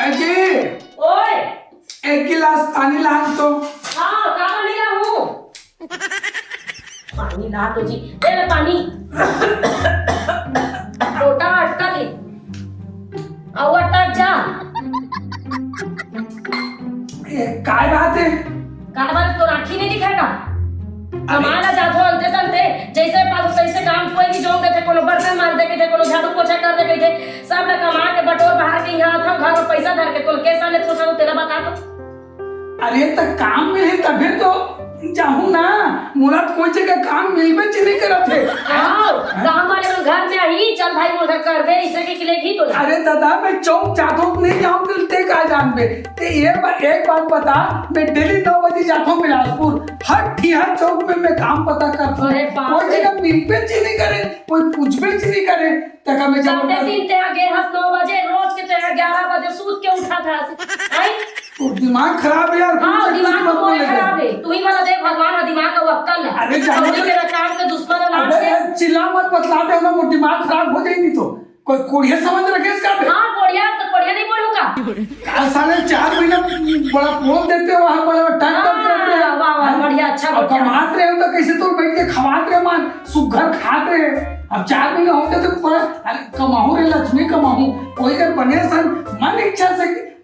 अजी ओए, एक गिलास पानी ला तो। हाँ कहाँ ले रहा हूँ? पानी ला तो जी, दे ले पानी। लोटा अटका दे, अब अटक जा। काय बात है? कारबार तो राखी नहीं दिखेगा। हमारा जातो अंते तंते जैसे पास तैसे काम कोई भी जोंग देते कोनो बर्तन मार दे के कोनो झाड़ू पोछा कर दे के सब ले कमा के बटोर बाहर के यहाँ था घर में पैसा धर के कोल कैसा ले पूछा तेरा बता तो। अरे तो काम में है तभी तो जाऊँ ना, मोला कोई जगह काम मिलबे नहीं करत है। आओ काम वाले को घर में आई चल भाई मुझे कर दे इसे के लिए ही तो। अरे दादा मैं चौक जाता हूँ नहीं जाऊँ मिलते का जान पे ते एक बात बता, मैं डेली 9 बजे जाता हूँ बिलासपुर, हर चौक में मैं काम पता करता हूँ। कोई जगह मिलबे नहीं करे, कोई पूछबे नहीं करे, तक मैं जब दिन ते आगे 9 बजे रोज के ते 11 बजे सूत के उठा था आई। तो दिमाग खराब है यार। हाँ दिमाग तो बहुत खराब है, तू ही वाला देख भगवान का दिमाग का अक्कल है। अरे जाने मेरा काम के दुश्मन है लाड से। चिल्ला मत बतला दे ना, वो दिमाग खराब हो जाएगी तो कोई कोढ़िया समझ रखे इसका। हाँ कोढ़िया तो कोढ़िया नहीं बोलूंगा। काल साले 4 महीना बड़ा बोल देते हो, वहाँ बड़ा टाइम करते हैं। वाह वाह बढ़िया अच्छा अब कमाते रहे हो तो कैसे तो बैठ के खवाते रहे, मान सुघर खाते रहे। अब 4 महीने होते तो कमाऊ रे लक्ष्मी कमाऊ, कोई कर बने सन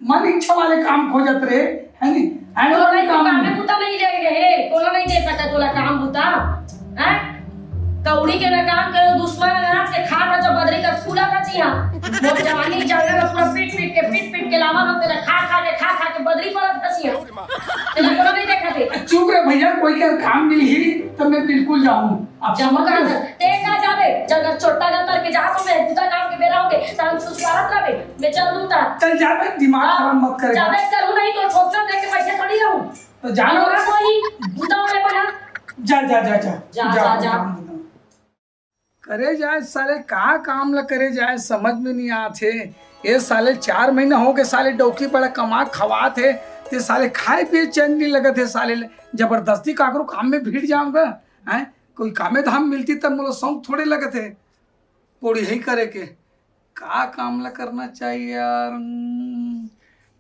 मन इच्छा वाले काम हो जाते रहे है नहीं। तो नहीं काम में बुता नहीं दे रहे, तोला नहीं दे सकता तोला काम बुता हैं। कौड़ी के ना काम करे दुश्मन अनाज के खा था जो बदरी का फूला था जी। हां मोर जवानी जंगल में पूरा पीट के लावा में तेरा खा के बदरी पर फंसी है। तेरा कोनो नहीं देखा थे। चुप रे भैया, कोई का काम मिली तो मैं बिल्कुल जाऊं। अब जमा कर ते ना जावे जगह छोटा का तर के जा तो मैं बुता काम के बेरा होगे तन सुस्वारत लावे मैं चल दूंगा। चल जा बे, दिमाग खराब मत करे। जावे करूं नहीं तो ठोकर दे के पैसे थोड़ी रहूं। तो जानो ना कोई बुता वाले बना जा करे जाए साले का काम ला करे जाए समझ में नहीं आते। ये साले 4 महीना हो गए साले डौकी पड़ा कमा खवा थे ते साले खाए पिए चैन नहीं लगे थे साले जबरदस्ती काकरो काम में भीड़ जाऊंगा हैं। कोई कामे धाम मिलती तब मुझे शौक थोड़े लगे थे पूरी ही करे के। का काम ला करना चाहिए यार।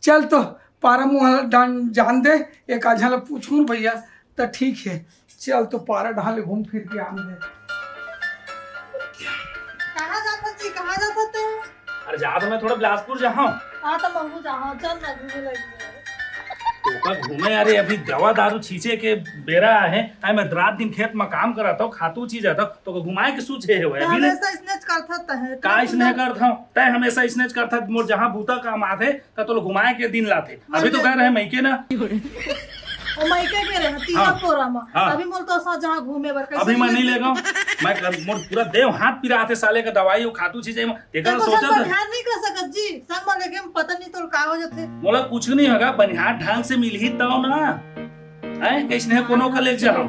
चल तो पारा मुँह जान दे, एक आधा ला पूछूं भैया तो ठीक है। चल तो पारा ढाले घूम फिर के आम दे। कहाँ जाता थे? अरे जा तो मैं थोड़ा बिलासपुर जाऊँ। हाँ तो मंगू जाऊँ, चल ना घूमने लगी। तो का घूमे यारे, अभी दवा दारू छींचे के बेरा है। मैं रात दिन खेत में काम कराता हूँ, खातू चीज आता हूँ तो घुमाए के सूझे है। अभी हमेशा स्नेच करता है। का स्नेह करता हूँ तय हमेशा स्नेच करता मोर जहाँ बूता काम आते तो घुमाए के दिन लाते। अभी तो कह रहे मैके ना ओ मायके के रे तीजा पोरा में अभी मोल तो सा जहां घूमे बर कैसे अभी मैं नहीं लेगा। मैं मोर पूरा देव हाथ पिराते साले का दवाई खातू चीज देखा सोचा था ध्यान नहीं कर सकत जी संग में लेके पता नहीं तो का हो जाते। मोला कुछ नहीं होगा, बनिहार ढंग से मिल ही तो ना है कैसे कोनो का ले जाओ।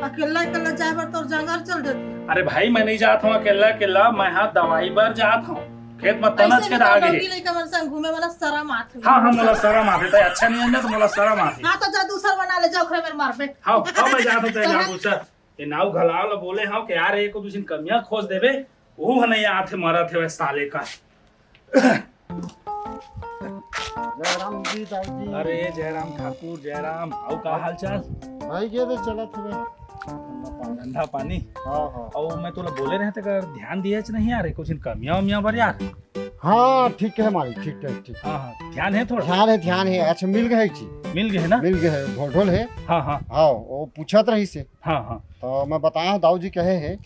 अकेला जाए बर तो जंगल चल जाते। अरे भाई मैं नहीं जाता हूँ अकेला मैं हाँ दवाई बर जाता हूँ खेत में तनच के आगे घूमे वाला शर्म आथे। हाँ मोला शर्म आथे तो अच्छा नहीं है तो मोला शर्म आथे। हाँ तो जा दूसरा बना ले जाओ खरे मेरे मार पे। हाँ मैं जाता हूँ तेरे नाम दूसरा ये नाव घलाव ला बोले हाँ कि यार एक दूसरी कमियां खोज देबे वो नहीं आथे मरत है साले का। जयराम जी दाऊजी। अरे जयराम ठाकुर जयराम आओ का हाल चाल भाई के दे चलत हुए धंधा पानी। हाँ हाँ और मैं तोला बोले रहते कर ध्यान दिए नहीं यार कुछ कमियां उमियां पर यार। हाँ ठीक है हमारी ठीक है ठीक। हाँ हाँ ध्यान है थोड़ा ध्यान है। अच्छा मिल गए चीज मिल गए ना? मिल गए है ढोल है। हाँ हाँ हाँ वो पूछत रही से। हाँ हाँ तो मैं बताया दाऊ जी कहे है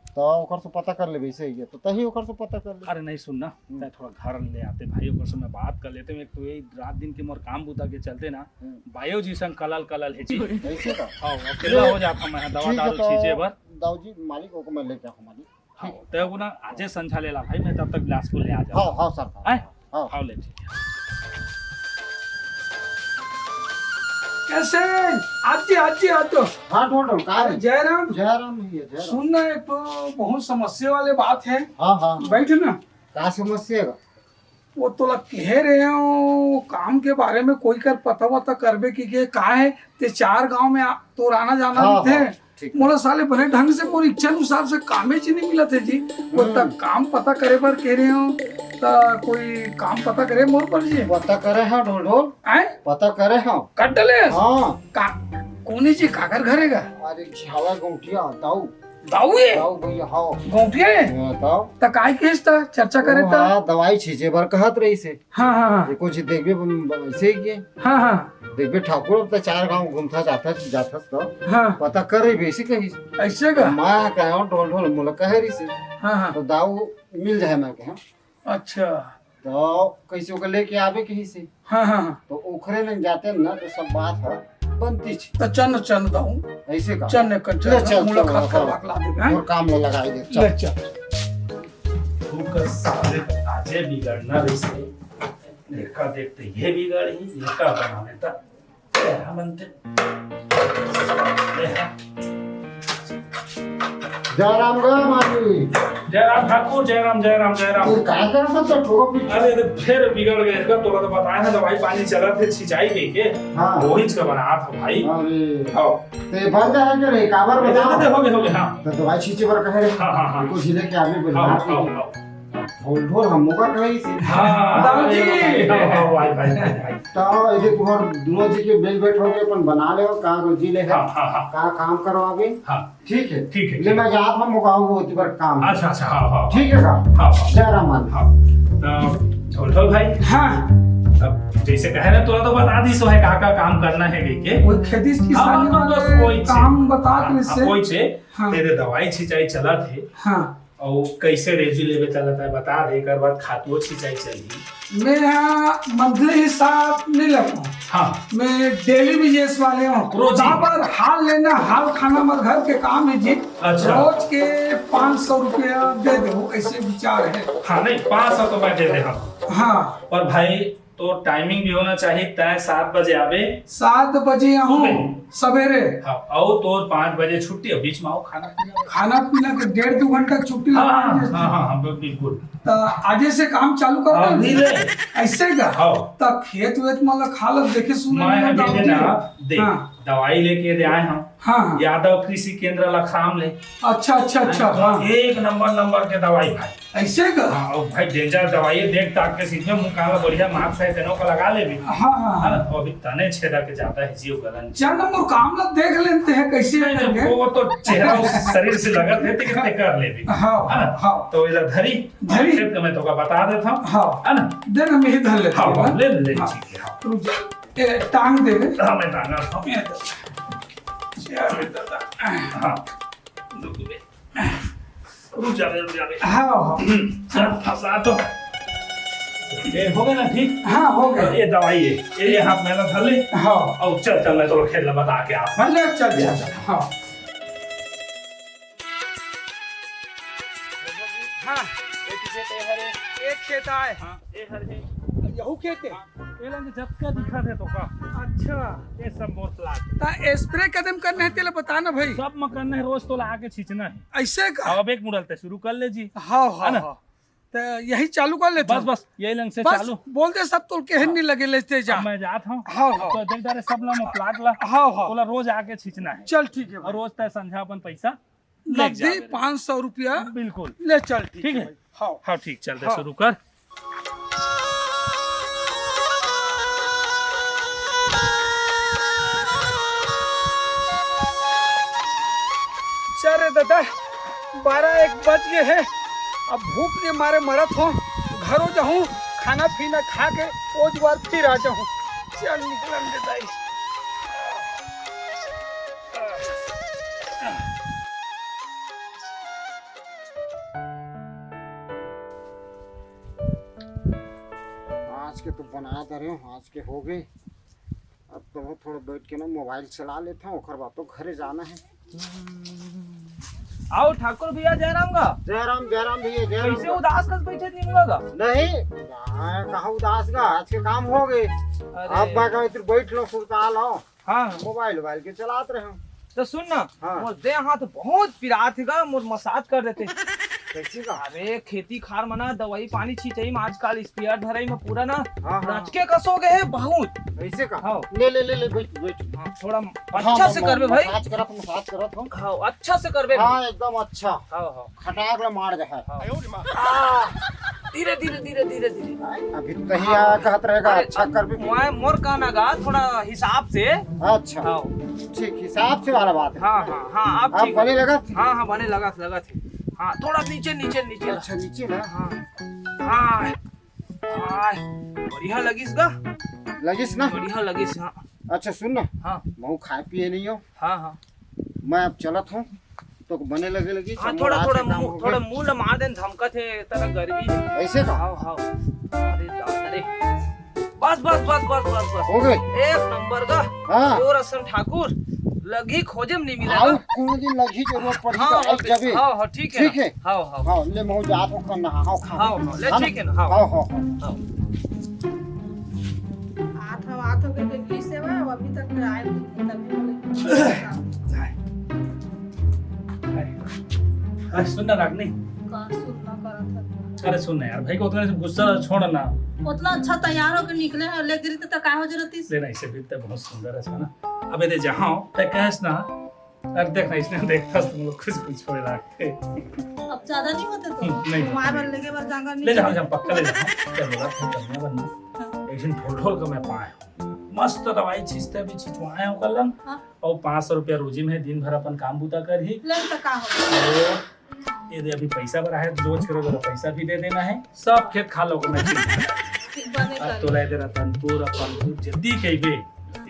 तो ओकर से पता कर लेबे से ये तो तही ओकर से पता कर ले। अरे नहीं सुनना मैं थोड़ा घर ले आते भाई ओकर से मैं बात कर लेते एक तो ये रात दिन के मोर काम बुता के चलते ना बायो जी संग कलल है जी ऐसे का। हां अकेला हो जाता मैं दवा दारू छीजे बर दाऊ जी मालिक को मैं लेके आऊं मालिक। हां तो वो ना आजे संझा लेला भाई मैं तब तक बिलासपुर ले आ जाऊं। हां हां सर हां हां ले ठीक है। कैसे आज तो। हाँ ढोल का जयराम जयराम ही है जयराम। सुनना एक तो बहुत समस्या वाले बात है। हाँ हाँ बैठ ना। का समस्या है? वो तो कह रहे हो काम के बारे में कोई कर पता वता करबे की का है ते 4 गांव में तो आना जाना हाँ, थे। ठीक मोला साले बने ढंग से मोर इच्छा अनुसार से कामे ची नहीं मिला थे जी। वो तक काम पता करे पर कह रहे हो तो कोई काम पता करे मोर पर जी पता करे हाँ ढोल ढोल आए पता करे हाँ कट डले हाँ का कोनी जी काकर घरेगा अरे झाला गौठिया दाऊ दाऊ ये दाऊ भैया हाँ गौठिया है दाऊ त काय केस त चर्चा करे त हाँ दवाई छींचे बर कहत रही से हाँ हाँ ये कुछ देखबे ऐसे ही है हाँ हाँ देखबे ठाकुर अब तो 4 गांव घूमता जाता तो हाँ पता करे बेसी कही ऐसे का माँ कहे ढोल ढोल मुला कहे रही से हाँ हाँ तो दाऊ मिल जाए मैं कहा अच्छा तो कैसे को लेके आवे कहीं से हाँ हाँ तो उखरे नहीं जाते ना तो सब बात है बनती छे तो चन चन दाऊ ऐसे का चन कर ले चल, मुलाकात चल, करवा के ला देबे और काम में लगाई दे ले चल चल तू का साले आजे बिगड़ना वैसे देखा देखते ये बिगड़ ही ये का बना लेता तेरा बनते जयराम गा माली जयराम ठाकुर जयराम जयराम जयराम तू काय कर सकता ठोको भी अरे तो फिर बिगड़ गए इसका तोरा तो बताया ना दवाई पानी चला फिर सिंचाई गई के हाँ वही का बना था भाई अरे आओ ते बंद है के रे काबर बता हो गए हाँ तो दवाई छींचे बर कहे रे हाँ हाँ हाँ कुछ ले के आवे बोल आओ आओ आओ ढोल ढोल हम का कही से हाँ दाऊ जी। हाँ भाई भाई भाई तो ये तुहर दोनों जी के बेल बैठ हो के अपन बना ले का रोजी ले है हाँ हाँ हाँ का काम करवावे हाँ ठीक है ठीक है, ले मैं याद हम मुकाऊ होती पर काम अच्छा अच्छा हाँ हाँ ठीक है का हाँ हाँ जयराम मान हाँ तो ढोल भाई हाँ अब जैसे कहे ना तो बता दी सो है का काम करना है के वो खेती की हाँ, साली हाँ, बस वाले वही छे। काम बता के हाँ, इससे वही छे हाँ। तेरे दवाई सिंचाई चला थे हाँ और कैसे रेजू लेवे चलता है बता दे एक बार खातुओ सिंचाई चाहिए मैं यहाँ मंथली हिसाब नहीं लगता हाँ मैं डेली बिजनेस वाले हूँ रोजी। जहाँ पर हाल लेना हाल खाना मत घर के काम है जी अच्छा। रोज के 500 रुपया दे दो ऐसे विचार है हाँ नहीं 500 तो मैं दे दे हम हाँ और भाई तो टाइमिंग भी होना चाहिए तय 7 बजे आवे 7 बजे आऊँ सवेरे हाँ और तो 5 बजे छुट्टी है बीच में आओ खाना पीना खाना पीना के 1.5-2 घंटा छुट्टी हाँ लगा हाँ हाँ हाँ बिल्कुल तो आजे से काम चालू कर हाँ, दो। ले। ऐसे का हाँ। तो खेत वेत मतलब खालत देखे सुने मैं में अभी दाऊ देना जी। दे हाँ दवाई लेके दे आए हम हाँ यादव कृषि केंद्र लखराम ले अच्छा अच्छा अच्छा हाँ एक नंबर के दवाई भाई ऐसे का हाँ और भाई डेंजर दवाई है देख ताक के सीधे मुंह काला बढ़िया मार्क्स है तेनों को लगा ले भी हाँ हाँ है ना तो अभी तने छेदा के जाता है जीव गलन चल नंबर काम लग देख लेते हैं कैसे नहीं, करेंगे नहीं, वो तो चेहरा उस शरीर से लगा थे कि ते कर ले भी हाँ है ना हाँ तो इधर धरी धरी। खेत में तो का बता देता हूँ हाँ है ना देना मैं ही धर लेते हाँ हैं ले ले हाँ। ठीक है हाँ रुक जा। टांग दे दे हाँ मैं तांगा था ये दे। चल दादा हाँ रुक जा रे हाँ हाँ चल फसा तो ये हो गया ना ठीक हाँ हो गया ये दवाई है ये हाथ में ना धर ले हाँ और चल चल मैं तो खेल बता के आप ले चल चल चल हाँ हाँ एक खेत आए हाँ ये हर है यहू खेत है ये लंग जब का दिखा थे तो का अच्छा ये सब मोर प्लाट ता स्प्रे कदम करने है तेरे बता ना भाई सब मकन है रोज तो ला के छींचना है ऐसे का अब एक मुड़लते शुरू कर ले जी हाँ हाँ है ना? हाँ तो यही चालू कर लेते बस बस यही लंग से बस चालू बोल दे सब तो केहन नहीं लगे लेते जा अब मैं जाता हूँ हाँ हाँ तो देख दारे सब ला प्लाट ला हाँ हाँ बोला रोज आके छींचना है चल ठीक है और भाई। रोज तय संझा अपन पैसा ले नकदी 500 रुपया बिल्कुल ले चल ठीक है भाई। हाँ हाँ ठीक चलते हाँ। शुरू कर चल रे दादा 12-1 बज गए हैं अब भूख के मारे मरत हो घरों जाऊं खाना पीना खा के ओज बार फिर आ जाऊं चल निकलन दे दाई आज के तो बना दे रहे हो आज के हो गए अब तो थोड़ा बैठ के ना मोबाइल चला लेता हूँ ओकर बाद तो घरे जाना है आओ ठाकुर भैया जयराम का जयराम जयराम भैया जयराम कैसे उदास कर बैठे थे का नहीं कहा उदास का आज के काम हो गए अब बाका इधर बैठ लो सुरताल हो हाँ मोबाइल मोबाइल के चलाते रहे तो सुन ना हाँ। मोर दे हाथ बहुत पिरात गा मोर मसाज कर देते कैसे का? अरे खेती खार मना दवाई पानी छींचाई में आजकल स्पेयर धराई में पूरा ना हाँ, हाँ। रचके कसोगे है बहुत। कैसे का? हाँ। ले बैठ बैठ। हाँ, थोड़ा अच्छा से करबे भाई। मसाज करत हूँ। हाँ अच्छा से करबे। हाँ एकदम अच्छा। हाँ खटाक ला मार दे है। धीरे धीरे धीरे धीरे धीरे। अभी तही आ कहत रहेगा अच्छा करबे। मैं मोर कहना गा थोड़ा हिसाब से। अच्छा हाँ ठीक हिसाब से वाला बात है। हाँ हाँ हाँ आप आप ठीक बने लगा? हाँ हाँ बने लगा थे। हाँ थोड़ा नीचे नीचे नीचे। अच्छा नीचे ना। हाँ हाँ हाँ बढ़िया लगिस गा। लगिस ना? बढ़िया लगिस। हाँ अच्छा सुन ना, हाँ महू खाए पिए नहीं हो, हाँ हाँ मैं अब चलत हूँ तो बने लगी हाँ थोड़ा मुंह न मार देन धमकत है तरह गर्मी है। ऐसे का? हाँ हाँ अरे दादा रे बस हो गए एक नंबर का। हाँ जो रसन ठाकुर लगी खोजे में नहीं मिला। आओ कोनो दिन लगी जरूरत पड़ी हाँ तो आज जबे। हाँ हाँ ठीक है ठीक है। हाँ हाँ हाँ ले महू जात हो करना। हाँ खा हाँ हाँ ले ठीक है ना। हाँ हाँ हाँ हाँ आठ हो के बीस से बा अभी तक आए तभी अरे सुन ना रागनी, का सुनना करत अरे सुन ना यार भाई को उतना गुस्सा छोड़ ना। उतना अच्छा तैयार होके निकले हैं ले गिरी तो का हो जरूरत थी। लेना इसे भी तो बहुत सुंदर है ना। अबे दे जहाँ ते कहस ना, अरे देखना इसने देखता तुम लोग कुछ छोड़ रखते। अब ज्यादा नहीं होते तो नहीं माय बन लेके बार जांगा नहीं ले जाओ जब पक्का ले जाओ। क्या बोला था करना बनना एक दिन ढोल का मैं पाए मस्त दवाई छींचते भी छिचवाए हो कलम। हाँ। और 500 रुपया रोजी में दिन भर अपन काम बूता कर ही। ले तो का हो ये दे अभी पैसा भरा है रोज करो जरा पैसा भी दे देना है। सब खेत खा लो मैं ठीक बने अब कर। तो ले दे रहा तनपुर अपन जल्दी कहिबे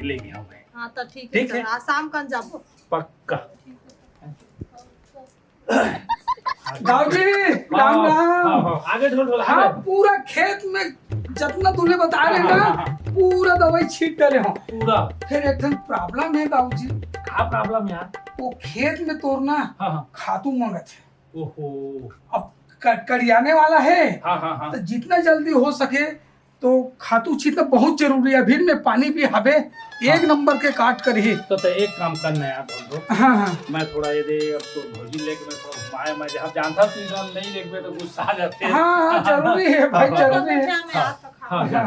ले गया मैं। हां तो ठीक ठीक है है। आज शाम कन जाबो। पक्का। दाऊजी राम राम। आगे ढोल हाँ पूरा खेत में जितना तूने बता रहे ना पूरा दवाई छीट डाले हो। पूरा। फिर एक दिन प्रॉब्लम है दाऊजी, क्या प्रॉब्लम यार? वो खेत में तोड़ना हाँ खातू मांगत है। ओहो। अब कड़ियाने वाला है हाँ तो जितना जल्दी हो सके तो खातू छीटना बहुत जरूरी है। अभी में पानी भी हवे एक नंबर के काट कर ही। तो एक काम करना यार बोल दो। हाँ मैं थोड़ा ये दे अब तो भोजी लेके मैं थोड़ा घुमाए मैं जहाँ जानता तू इधर नहीं लेके तो गुस्सा आ जाते हैं। हाँ जरूरी है भाई हाँ, जरूरी है। मैं आज तक हाँ, खा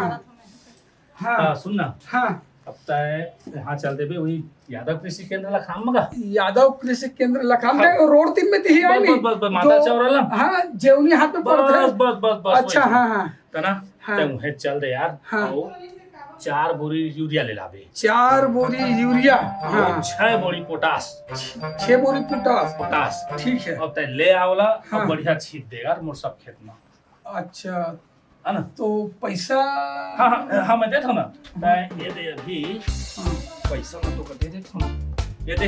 हाँ। हाँ सुन ना हाँ अब तय वहाँ चल देबे वही यादव कृषि केंद्र ला काम मगा। यादव कृषि केंद्र लखाम में रोड 3 में दी है नहीं। बस माता चौराला। हाँ जेवनी हाथ में पड़ता है। बस अच्छा हाँ हाँ तना हाँ। ते मुहे चल दे यार। हाँ। आओ 4 बोरी यूरिया ले लाबे। 4 बोरी यूरिया। हाँ 6 बोरी पोटास। 6 बोरी पोटास। ठीक है। अब तय ले आवला हाँ। अब बढ़िया छीट देगा मोर सब खेत में अच्छा है ना। तो पैसा हाँ मैं देता हूँ ना। तय ये दे अभी पैसा मैं तो कर दे देता हूँ ना। ये दे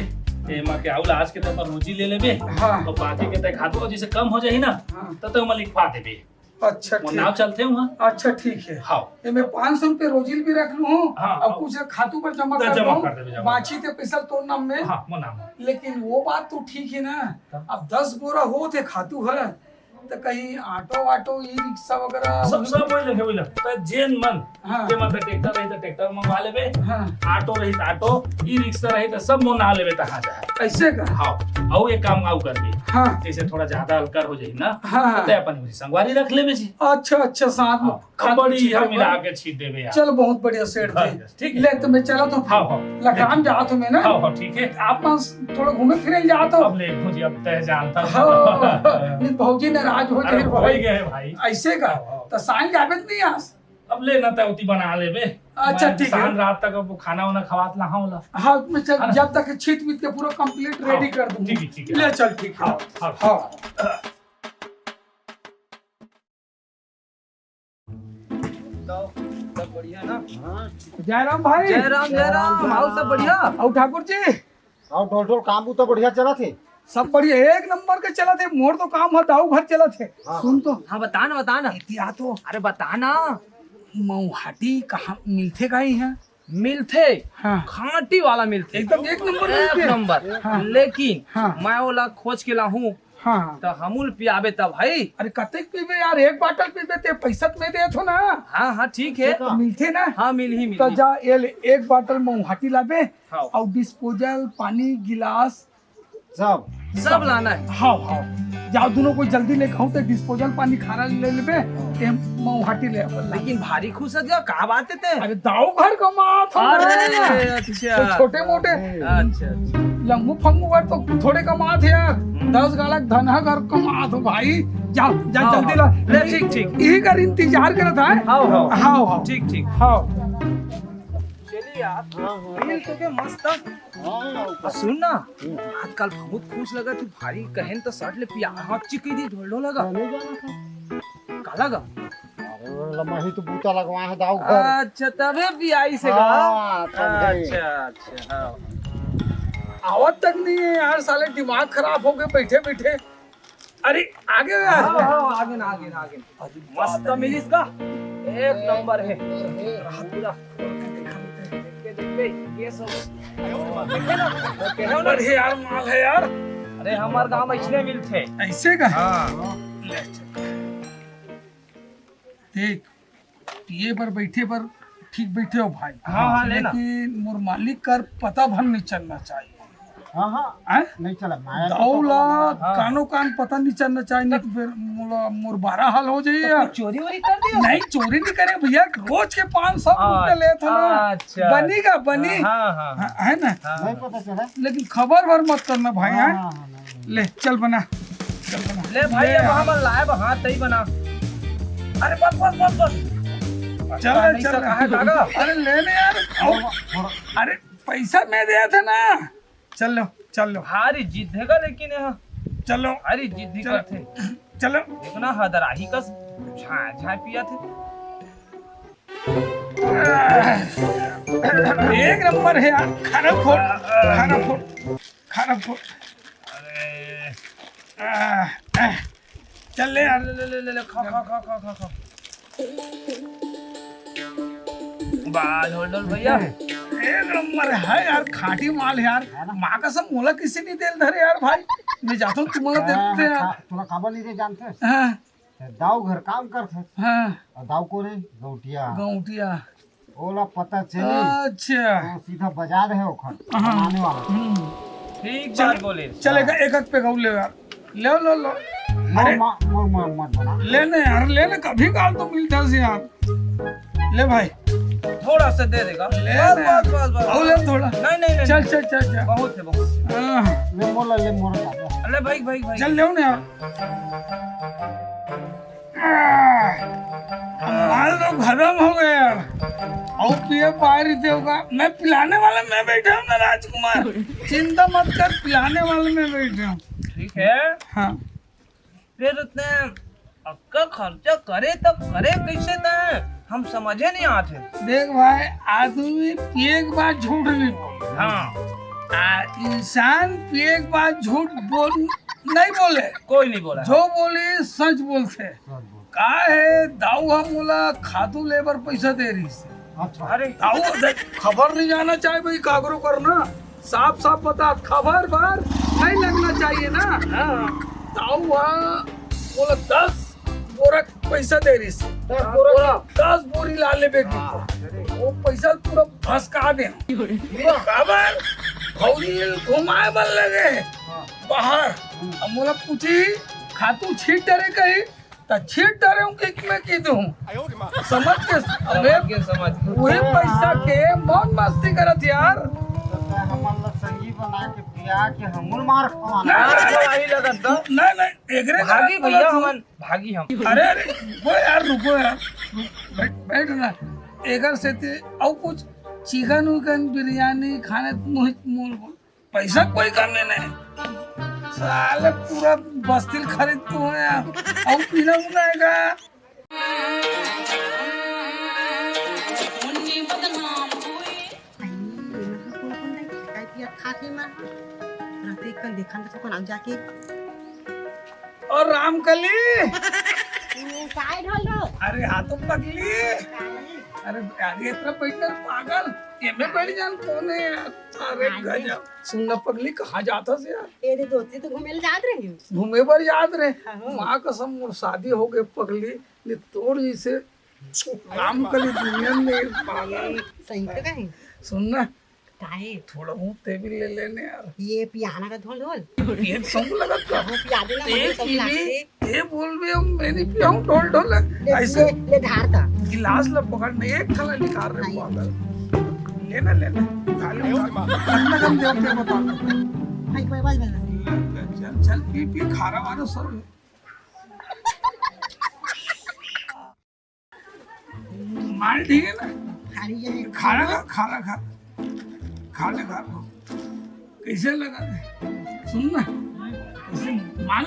ए माँ के आवला आज के तय पर रोजी ले लेबे। हाँ और बाकी के तय खातू जिसे कम हो जाए ना हाँ। तो मैं लिखवा देबे। अच्छा वो नाव ठीक। चलते हैं वहाँ। अच्छा ठीक है। हाँ ये मैं 500 रुपये रोजिल भी रख लू हूँ हाँ, और हाँ। कुछ खातू पर जमा तो कर जमा दूँ कर देबे, जमा बाकी थे पैसा तो नाम में। हाँ वो नाम। लेकिन वो बात तो ठीक है ना। अब 10 बोरा हो थे खातू है तो कहीं ऑटो वाटो ई रिक्शा वगैरह सब वही लगे तो जेन मन हाँ। के मतलब ट्रैक्टर रही तो ट्रैक्टर मंगवा लेबे। हाँ ऑटो रही तो ऑटो ई रिक्शा रही तो सब मोना लेबे तहाँ जाए। ऐसे का। हाँ और एक काम आउ कर दी हाँ जैसे थोड़ा ज्यादा हल्का हो जाए ना हाँ तो अपन मुझे संगवारी रख लेबे जी। अच्छा साथ में खातू बड़ी छीटे हम मिला पर। के छीट देबे यार। चल बहुत बढ़िया सेठ हाँ, थे। ठीक है। ले तो मैं चला तो हाँ लखाम जा तो मैं ना हाँ ठीक है। आप थोड़ा घूमे फिरे जा तो। अब ले मुझे अब तय जानता हाँ, नहीं भौजी नाराज हो अरे जाए हो भाई ही गए भाई। ऐसे का। तो सांझ आवेत नहीं आज। अब ले ना तय उती बना लेबे। अच्छा, मैं ठीक है। शाम रात तक अब खाना वाना खवात ला होला। हाँ मैं चल है ना? जब तक छीट बीत के पूरा कंप्लीट हाँ, रेडी कर दूँ। ठीक है। ले चल ठीक है। हाँ हाँ हाँ सब बढ़िया ना। हाँ जयराम भाई। जय राम हाउ सब बढ़िया। और ठाकुर जी और ढोल काम तो बढ़िया चला थे। सब बढ़िया एक नंबर के चला थे। मोर तो काम है दाऊ भर चला थे। हाँ। सुन तो हाँ बता ना या तो अरे बता ना। मऊहाटी कहाँ मिलते का ही है। मिलते हाँ खाटी वाला मिलते एकदम एक नंबर एक मिलते। नंबर। हाँ। लेकिन हाँ। मैं ओला खोज के लाहूं हाँ तो हमूल पियाबे तब भाई। अरे कतेक पीबे यार एक बाटल पीबे ते पैसा में दे थो ना। हाँ ठीक है। का? मिलते ना। हाँ मिल ही तो मिल। जा एक बाटल मऊहाटी लाबे हाँ। और डिस्पोजल पानी गिलास सब सब लाना है। हाँ जाओ दोनों कोई जल्दी ले कहूँ तो डिस्पोजल पानी खारा ले लेबे ते मऊहाटी ले अपन लेकिन भारी खुश है जा कहाँ बात थे अरे दाऊ घर कमात हो अरे अच्छा छोटे मोटे अच्छा लंगू फंगू घर तो थोड़े कमात है यार 10 गालक धनहा घर कमात हो भाई जाओ जा हाँ, जल्दी ला ले, ठीक, ठीक। यही कर इंतजार करत है हाँ हाँ हाँ हाँ ठीक ठीक हाँ चलिए यार बिल तो के मस्त था। सुन ना आजकल बहुत खुश लगा थी भारी कहन तो शर्ट ले पिया हाथ चिकी दी ढोलो लगा का लगा अरे लम्बा ही तो बूता लगवा है दाऊ घर अच्छा तबे पियाई से हाँ, का तब अच्छा अच्छा हाँ आवत तक नहीं है यार साले दिमाग खराब हो गए बैठे बैठे अरे आगे यार आगे ना मस्त मिली इसका एक नंबर है पूरा देख ये सब नंबर है यार माल है यार अरे हमारे गांव में इसने मिलते ऐसे का हाँ ले देख पिए पर बैठे पर ठीक बैठे हो भाई हाँ, लेना। लेकिन मोर मालिक कर पता भर नहीं चलना चाहिए हाँ हाँ हैं? नहीं चला माया दाऊला कानो कान पता नहीं चलना चाहिए नहीं तो फिर मोर 12 हाल हो जाइए यार चोरी वोरी कर दिया नहीं चोरी नहीं करे भैया रोज के 500 रुपये ले था ना अच्छा। बनी का बनी हाँ हाँ है ना नहीं पता चला लेकिन खबर भर मत करना भाई हैं हाँ, हाँ, नहीं। ले चल बना चल बना ले भाई अब हम लाए हाँ तई बना अरे बस बस बस बस चल नहीं चल सका है काका अरे लेने यार आओ। अरे पैसा मैं दिया था ना चल लो हारी जीत देगा लेकिन यहाँ चलो अरे जीत भी चलो। करते चलो देखना हदराही का झाँ पिया थे एक नंबर है यार खाना फोड़ अरे चल ले यार ले खा बाल होल्डर भैया एक नंबर है यार खाटी माल है यार माँ का सब मोला किसी नहीं दिल धरे यार भाई मैं जाता हूँ तुम्हारा देखते हैं यार थोड़ा खबर नहीं दे जानते हाँ दाऊ घर काम करते हाँ और दाऊ को रे गौटिया गौटिया ओला पता चली अच्छा तो सीधा बाजार है ओखर बनाने वाला ठीक बात बोले चलेगा एक पे गौ ले यार लो मोर मत बना लेने यार लेने कभी काल तो मिलता है यार ले भाई थोड़ा सा दे देगा ले बस आओ ले थोड़ा नहीं चल बहुत है बहुत हाँ, ले मोर दादा अरे भाई चल ले ना यार माल तो खत्म हो गया यार और पिए पारी थे होगा मैं पिलाने वाला मैं बैठा हूँ ना राजकुमार चिंता मत कर पिलाने वाले मैं बैठा हूँ ठीक है हाँ फिर उतने अक्का खर्चा करे तो करे कैसे थे हम समझे नहीं आते देख भाई आदमी पिए के बाद झूठ नहीं बोले हाँ इंसान पिए के बाद झूठ बोल नहीं बोले कोई नहीं बोला जो बोली सच बोलते का है दाऊ हम बोला खातू लेबर पैसा दे रही से अच्छा अरे दाऊ खबर नहीं जाना चाहिए भाई कागरो करना साफ साफ बता खबर बार नहीं लगना चाहिए ना दाऊ बोला 10 बोरा पैसा दे रही से 10 बोरी ला ले बेटी वो पैसा पूरा फंसका दे खबर भौजी घुमाए बन लगे बाहर अब मोला पूछी खातू छीट डरे कही तो छीट डरे हूँ कि मैं की दूँ समझ के समझ वही पैसा के बहुत मस्ती करत यार हमारा संगी बना के पिया के हमूल मार खवाना वही लगन तो नहीं एकरे भागी भैया हमन भागी हम अरे वो यार रुको यार बैठ ना एकर से ते और कुछ चिकन उकन बिरयानी खाने मोहित मोल पैसा कोई कमी नहीं साले पूरा बस्तिल खरीद तू है यार और पीना उनाएगा जाके और रामकली काय ढालो अरे हाथों पगली अरे आगे इतना बैठकर पागल एमे बैठ जान कौन है यार अरे गजब सुनना पगली कहाँ जाता से यार तेरे दोस्ती तो घूमे जात रही घूमे पर याद रहे माँ कसम मोर शादी हो गई पगली ने तोड़ जैसे रामकली दुनिया में पागल सही तो कहीं सुनना काहे थोड़ा मुंह ते भी ले लेने यार ये पियाना का ढोल ढोल एक संग लगत का वो पिया देना ते मुझे सब पीबी लागते ते बोल भी हम मैं नहीं पियाऊं ढोल ढोल ऐसे ले धार था गिलास ला पकड़ने एक थला निकाल रहे नहीं। पागल लेना लेना खाली कितना कम देव के बता भाई भाई बस चल चल पी खारा वाला सर माल ठीक है ना खाली ये खाना खा खाना खा खाने खा कैसे लगा सुन ना कैसे माल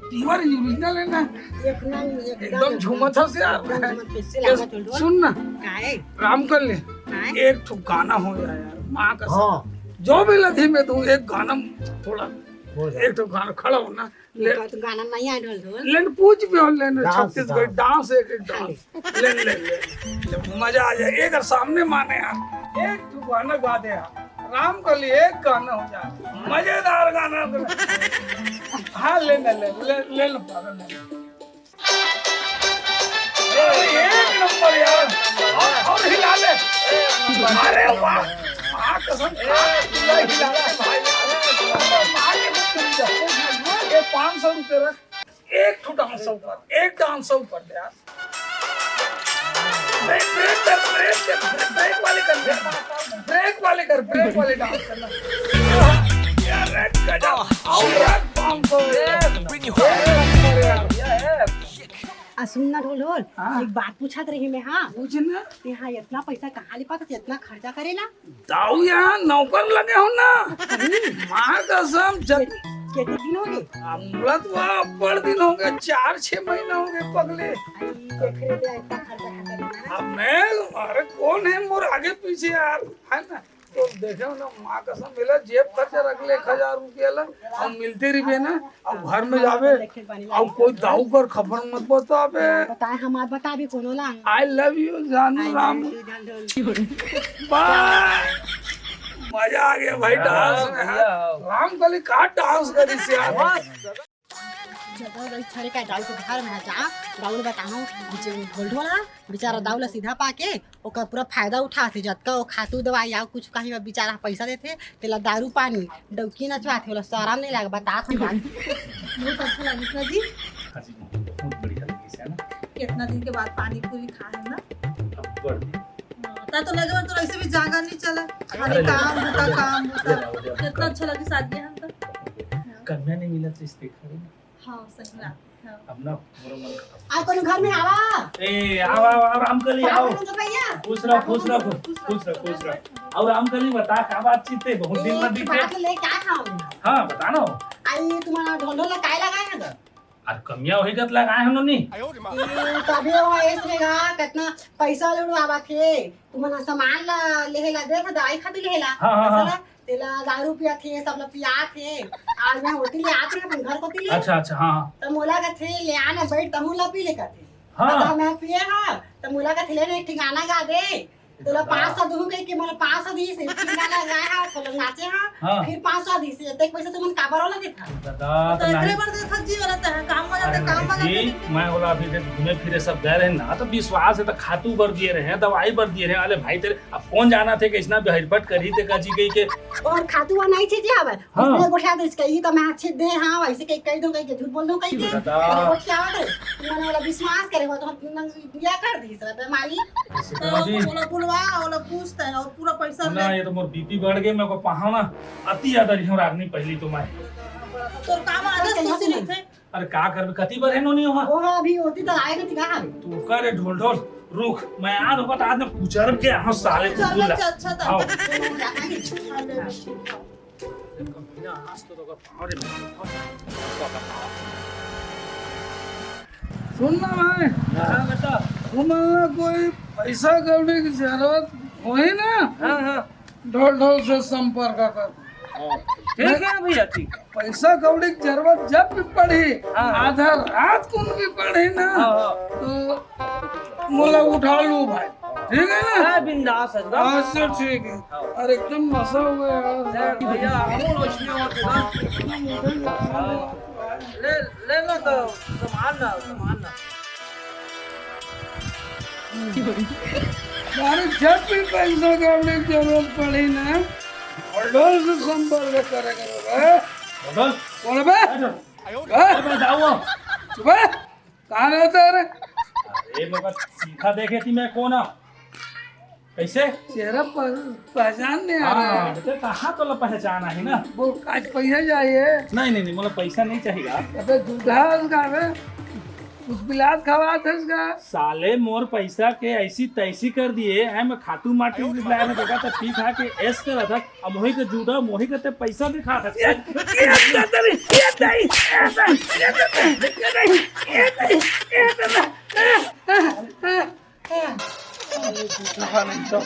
प्योर ओरिजिनल है ना एक ना एकदम झूमत हस यार पैसे लगा ढोल ढोल सुन ना काहे काम कर ले काहे एक ठो गाना हो जाए यार माँ का जो भी लगी मैं तू एक गाना थोड़ा एक ठो गाना खड़ा हो ना ले तो गाना नहीं आया ढोल ढोल लेन पूछ भी हो लेन छत्तीसगढ़ डांस एक एक डांस लेन ले ले मजा आ जाए एक सामने माने यार एक तू गाना गा दे यार राम के लिए एक गाना हो जाए मजेदार गाना हाँ ले ले ले ले ले लो पागल एक नंबर यार और हिला ले अरे वाह माँ कसम हिला ले भाई माँ के ये 500 रुपए रख एक ठो डांस ऊपर एक डांस ऊपर दे यार ब्रेक वाले कर ब्रेक वाले डांस करना यार रेड गजब और रेड 500 सुनना ढोल ढोल हाँ। एक बात पूछत रही मैं हाँ पूछना ते हाँ इतना पैसा कहाँ ले पाता इतना खर्चा करेला दाऊ यहाँ नौकर लगे हो ना माँ कसम जब कितने दिन हो गए अमृत वहाँ बड़ दिन हो गए 4-6 महीना हो गए पगले इतना खर्चा करेला अब मैं अरे कौन है मोर आगे पीछे यार है ना तो देखो ना माँ कसम मिला जेब खर्चा रख ले 1000 रुपया ला अब मिलते रही ना अब घर में जावे अब कोई दाऊ कर खबर मत बतावे बताए हमार बता भी कोनो ला आई लव यू जानू राम बाय मजा आ गया भाई डांस में राम कली का डांस करी से यार जगह छड़े का दाऊ के घर में जा दाऊ ने बताऊं ढोल ढोला बेचारा दाऊ ला सीधा पाके ओकर पूरा फायदा उठाते जतका वो खातू दवाई या कुछ कहीं बेचारा पैसा देते तेला दारू पानी डौकी नचवाते होला शराब नहीं लागे बता था बहुत अच्छा लगी ना जी बहुत बढ़िया लगी है ना कितना दिन के बाद पानी पूरी खाए ना अब बढ़ ता तो लगे तो ऐसे भी जागा नहीं चला खाली काम होता कितना अच्छा लगी शादी हम तो कन्या नहीं मिला तो इसके घर में हाँ सही बात हाँ। अब ना पूरा मन आ कोनो घर में आवा ए आओ रामकली आओ तो भैया खुश रहो और रामकली बता क्या बातचीत है बहुत दिन बाद दिखे बात ले क्या खाओगे हाँ बता ना आई तुम्हारा ढोल ढोला काय लगाए हैं और कमिया वही गत लगाए हम नी तभी वो ऐसे गा कितना पैसा ले आवा के तुम्हारा सामान लेहेला देख दवाई खाती लेहेला हाँ। तेला दारू पिया थे सब लोग पिया थे आज मैं होती ले आते अपन घर को ले अच्छा हाँ तो मोला का थे ले आना बैठ तहु ला पी ले का थे हाँ। तो मैं पिए हां तो मोला का थे ले ठिकाना गा दे तोला 500 दूं कह के मोला 500 दी से ठिकाना गाए हां तो लोग नाचे हां फिर 500 दी से देख पैसा तुमन काबर वाला देखा दादा तो एकरे बार देखत जी वाला था काम में जाते काम में जी मैं बोला अभी देख घूमे फिरे सब गए रहे ना तो विश्वास है तो खातू भर दिए रहे दवाई भर दिए रहे अरे भाई तेरे अब कौन जाना थे कि इतना हड़बड़ करी थे का जी गई के और खातुआ नहीं छे जे आवे उसने गोठा दे इसके तो मैं अच्छे दे हां वैसे कह दूं कह के झूठ बोल दूं कह के गोठा आवे तुमने वाला विश्वास करे हो तो या कर दी सब बेमारी तो बोला बुलवा और पूछता है और पूरा पैसा ना ये तो मोर बीपी बढ़ गए मेरे को पहाना अति ज्यादा रिहो रागनी पहली तो मैं तो काम आदत सोच नहीं थे अरे का कर कति बार है नो नहीं हुआ वो अभी होती तो आएगा ठीक है तू करे ढोल ढोल रुक मैं आज होगा तो आज में पुचर के यहाँ साले को चल बुला अच्छा था आओ सुनना भाई सुनना कोई पैसा कौड़ी की जरूरत होई ना ढोल ढोल से संपर्क कर ठीक है भैया ठीक पैसा कौड़ी की जरूरत जब भी पड़ी आधा रात को भी पड़ी ना तो मोला उठा लू भाई ठीक है ना है बिंदास एकदम अच्छा ठीक है और एकदम मजा हो गया भैया हम रोशनी होते ना ले लो तो सामान ना मारे जब भी पैसा कमाने की जरूरत पड़ी ना ऑर्डर से संपर्क करे करो बे। बोल कौन है बे? मैं जाऊँ चुप है? कहाँ रहता है रे? अरे बाबा सीधा देखे थी मैं कौन हूँ कैसे चेहरा पहचान नहीं आ रहा है। बेटे कहाँ तो पहचान है ना वो आज पैसा चाहिए। नहीं मतलब पैसा नहीं चाहिए अबे दूल्हा उसका बे कुछ बिलास खवा था इसका। साले मोर पैसा के ऐसी तैसी कर दिए है मैं खातू माटी लाया मैं देखा था पी खा के ऐस कर रहा था अब मोही के जूड़ा मोही के पैसा भी खा था नहीं तो